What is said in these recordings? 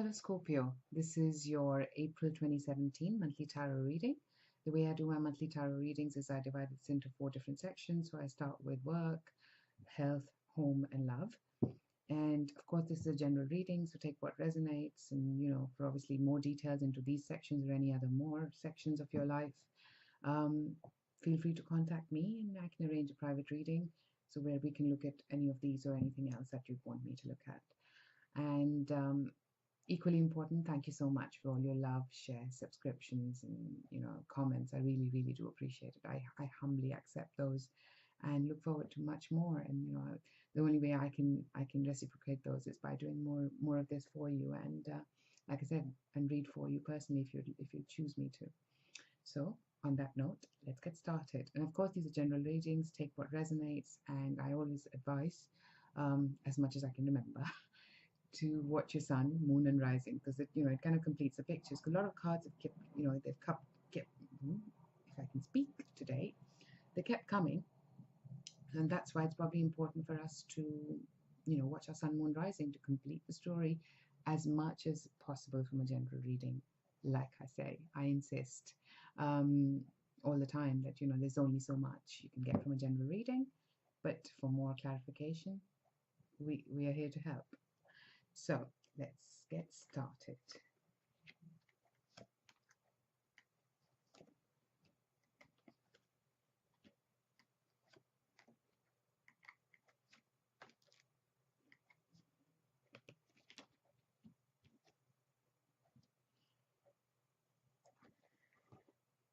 Hello Scorpio, this is your April 2017 monthly tarot reading. The way I do my monthly tarot readings is I divide this into 4 different sections. So I start with work, health, home, and love. And of course, this is a general reading, so take what resonates. And for obviously more details into these sections or any other more sections of your life, um, feel free to contact me and I can arrange a private reading. So where we can look at any of these or anything else that you want me to look at. And equally important, thank you so much for all your love, shares, subscriptions, and comments. I really, really do appreciate it. I humbly accept those and look forward to much more. And the only way I can reciprocate those is by doing more of this for you. And like I said, and read for you personally if you choose me to. So on that note, let's get started. And of course, these are general readings. Take what resonates, and I always advise, as much as I can remember, to watch your sun, moon, and rising, because it kind of completes the pictures. A lot of cards have kept they've kept if I can speak today, they kept coming, and that's why it's probably important for us to watch our sun, moon, rising to complete the story as much as possible from a general reading. Like I say, I insist all the time that there's only so much you can get from a general reading, but for more clarification, we are here to help. So let's get started.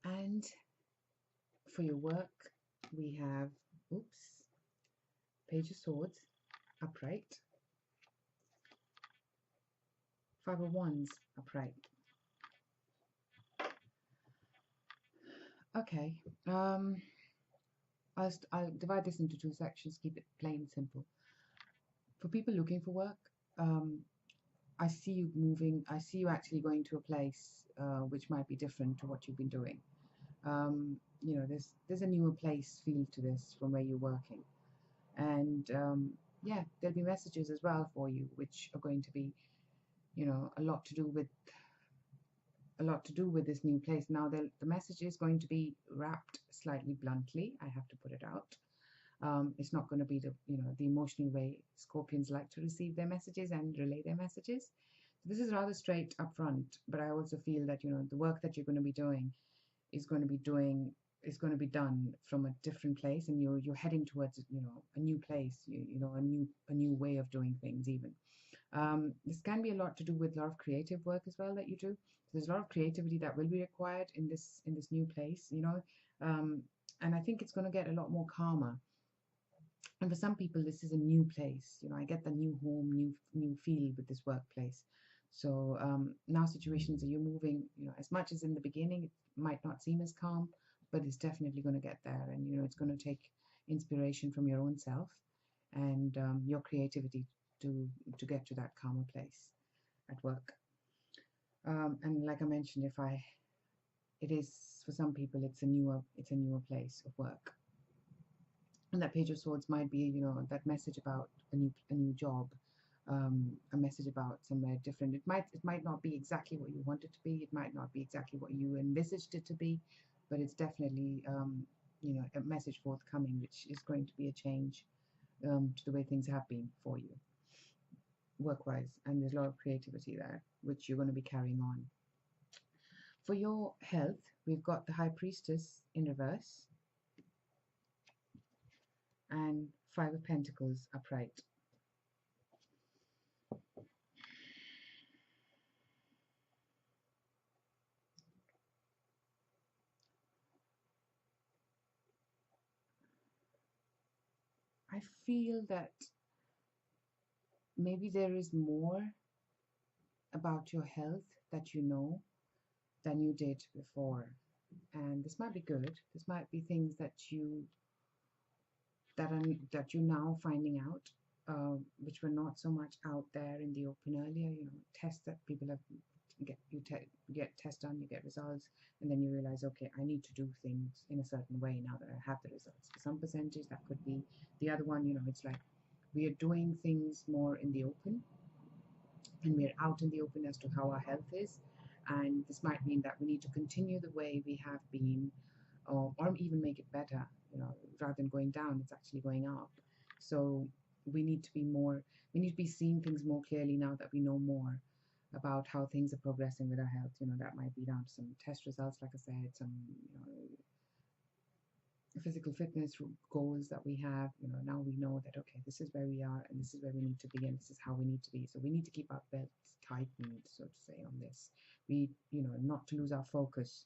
And for your work, we have, Page of Swords, upright, Five of Wands, upright. Okay, I'll divide this into 2 sections, keep it plain simple. For people looking for work, I see you moving, I see you actually going to a place which might be different to what you've been doing. There's a newer place feel to this from where you're working. And yeah, there'll be messages as well for you, which are going to be, a lot to do with this new place. Now, the message is going to be wrapped slightly bluntly. I have to put it out. It's not going to be the emotional way Scorpions like to receive their messages and relay their messages. So this is rather straight up front, but I also feel that the work that you're going to be doing is going to be done from a different place, and you're heading towards a new place, a new way of doing things even. This can be a lot to do with a lot of creative work as well that you do. So there's a lot of creativity that will be required in this new place, and I think it's going to get a lot more calmer. And for some people, this is a new place. I get the new home, new feel with this workplace. So now situations that you're moving, as much as in the beginning it might not seem as calm, but it's definitely going to get there, and it's going to take inspiration from your own self and your creativity to get to that calmer place at work. And like I mentioned, it is for some people it's a newer place of work. And that Page of Swords might be that message about a new job, a message about somewhere different. It might not be exactly what you want it to be. It might not be exactly what you envisaged it to be, but it's definitely a message forthcoming, which is going to be a change to the way things have been for you work-wise, and there's a lot of creativity there which you're going to be carrying on. For your health, we've got the High Priestess in reverse and Five of Pentacles upright. I feel that maybe there is more about your health that you know than you did before, and this might be good. This might be things that you're now finding out, which were not so much out there in the open earlier. Tests that people have get tests done, you get results, and then you realize, okay, I need to do things in a certain way now that I have the results. For some percentage, that could be the other one. It's like we are doing things more in the open, and we're out in the open as to how our health is. And this might mean that we need to continue the way we have been, or even make it better. Rather than going down, it's actually going up. So we need to be more, we need to be seeing things more clearly now that we know more about how things are progressing with our health. That might be down to some test results, like I said, some physical fitness goals that we have. Now we know that, okay, this is where we are and this is where we need to be and this is how we need to be. So we need to keep our belts tightened, so to say, on this. We, not to lose our focus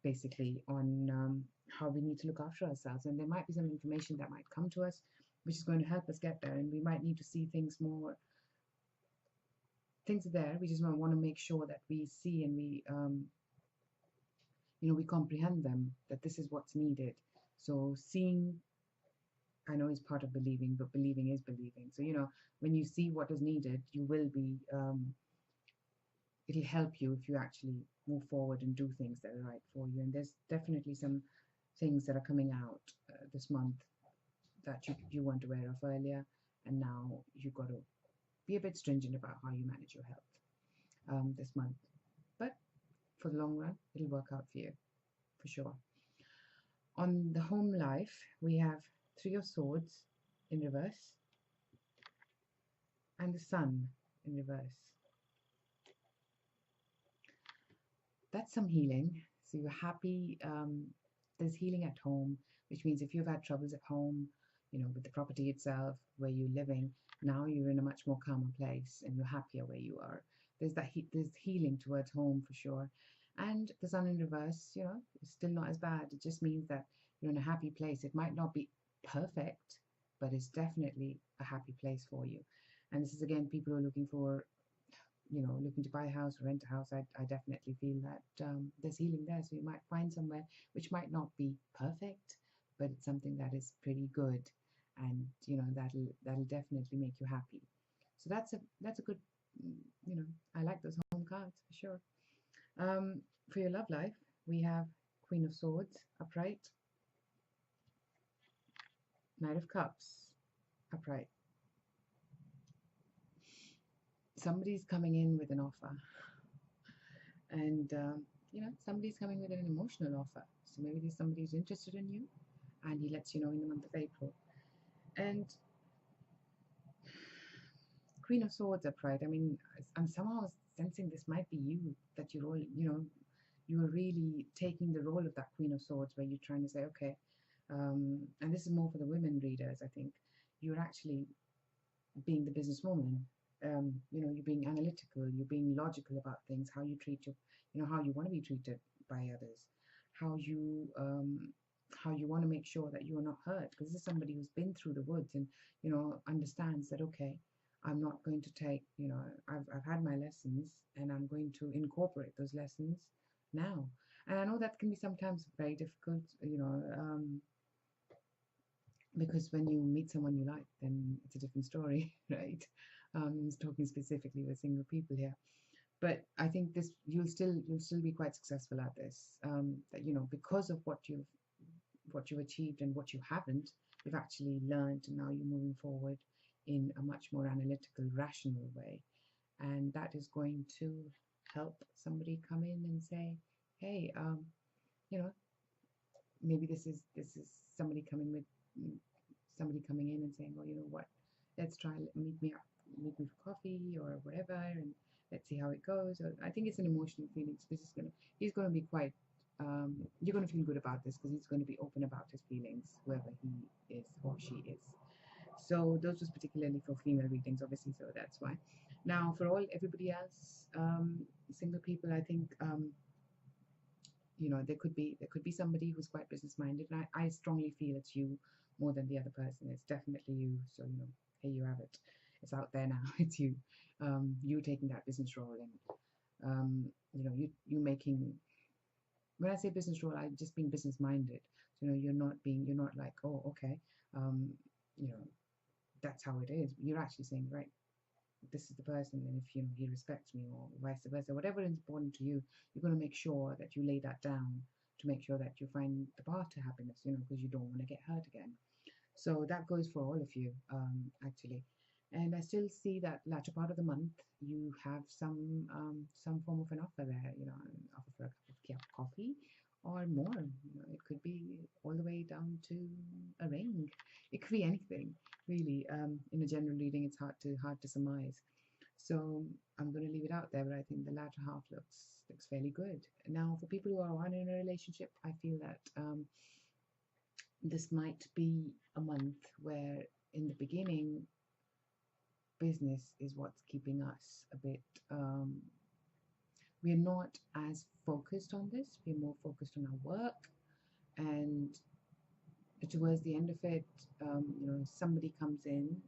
basically on how we need to look after ourselves. And there might be some information that might come to us which is going to help us get there, and we might need to see things more. Things are there, we just want to make sure that we see and we comprehend them, that this is what's needed. So seeing, I know, is part of believing, but believing is believing. So when you see what is needed, you will be it'll help you if you actually move forward and do things that are right for you. And there's definitely some things that are coming out this month that you weren't aware of earlier, and now you've got to be a bit stringent about how you manage your health this month. But for the long run, it'll work out for you, for sure. On the home life, we have Three of Swords in reverse and the Sun in reverse. That's some healing. So you're happy. There's healing at home, which means if you've had troubles at home, with the property itself where you're living, now you're in a much more calmer place and you're happier where you are. There's there's healing towards home for sure. And the Sun in reverse, is still not as bad. It just means that you're in a happy place. It might not be perfect, but it's definitely a happy place for you. And this is, again, people who are looking for, looking to buy a house or rent a house. I definitely feel that there's healing there. So you might find somewhere which might not be perfect, but it's something that is pretty good, and that'll definitely make you happy. So that's a good, I like those home cards for sure. For your love life, we have Queen of Swords upright, Knight of Cups upright. Somebody's coming in with an offer, and somebody's coming with an emotional offer. So maybe there's somebody who's interested in you, and he lets you know in the month of April. And Queen of Swords upright. I mean, I'm somehow sensing this might be you, that you're all, you're really taking the role of that Queen of Swords, where you're trying to say, okay, and this is more for the women readers, I think. You're actually being the businesswoman. You're being analytical, you're being logical about things, how you treat your, how you want to be treated by others, how you want to make sure that you are not hurt, because this is somebody who's been through the woods and understands that, okay, I'm not going to take, I've had my lessons and I'm going to incorporate those lessons now. And I know that can be sometimes very difficult, because when you meet someone you like, then it's a different story, right? I'm talking specifically with single people here, but I think this you'll still be quite successful at this. That because of what you've achieved and what you haven't, you've actually learned, and now you're moving forward in a much more analytical, rational way, and that is going to help somebody come in and say, hey, maybe this is somebody coming in and saying, well, you know what, let's try, meet me for coffee or whatever, and let's see how it goes. Or, I think it's an emotional feeling. So he's going to be quite, you're going to feel good about this, because he's going to be open about his feelings, whoever he is or she is. So those was particularly for female readings, obviously, so that's why. Now for everybody else, single people, I think, there could be somebody who's quite business minded, and I strongly feel it's you more than the other person. It's definitely you. So here you have it. It's out there now. It's you. You taking that business role, and you making. When I say business role, I just being business minded. So you're not like, oh, okay, that's how it is. You're actually saying, right, this is the person, and if he respects me, or vice versa, whatever is important to you, you're going to make sure that you lay that down to make sure that you find the path to happiness, because you don't want to get hurt again. So that goes for all of you, actually. And I still see that latter part of the month you have some form of an offer there, an offer for a cup of coffee or more. It could be all the way down to a ring. It could be anything, really. In a general reading, it's hard to surmise. So I'm going to leave it out there, but I think the latter half looks fairly good. Now, for people who are in a relationship, I feel that this might be a month where, in the beginning, business is what's keeping us a bit. We're not as focused on this. We're more focused on our work, and towards the end of it, somebody comes in,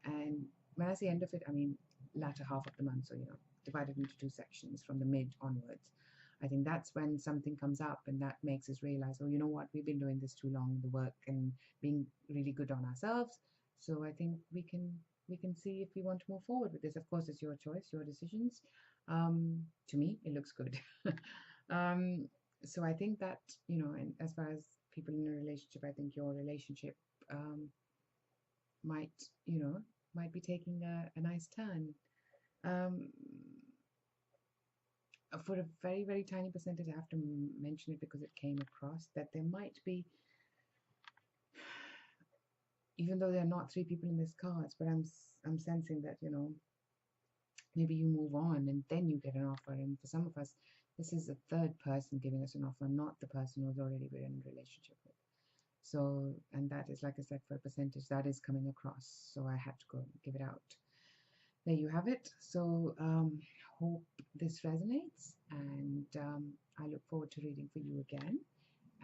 and when I say end of it, I mean latter half of the month. So divided into two sections from the mid onwards. I think that's when something comes up, and that makes us realize, oh, you know what, we've been doing this too long, the work and being really good on ourselves. So I think we can see if we want to move forward with this. Of course, it's your choice, your decisions. To me, it looks good. um, so I think that, and as far as people in a relationship, I think your relationship um, might, might be taking a nice turn. Um, for a very, very tiny percentage, I have to mention it because it came across that there might be, even though there are not three people in this cards, but I'm sensing that maybe you move on and then you get an offer. And for some of us, this is a third person giving us an offer, not the person who's already been in a relationship with. So, and that is, like I said, for a percentage, that is coming across. So I had to go give it out. There you have it. So hope this resonates, and I look forward to reading for you again.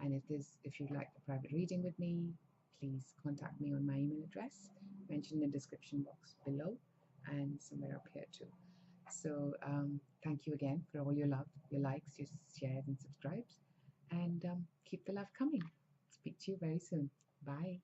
And if you'd like a private reading with me, please contact me on my email address mentioned in the description box below and somewhere up here too. So thank you again for all your love, your likes, your shares and subscribes, and keep the love coming. Speak to you very soon. Bye.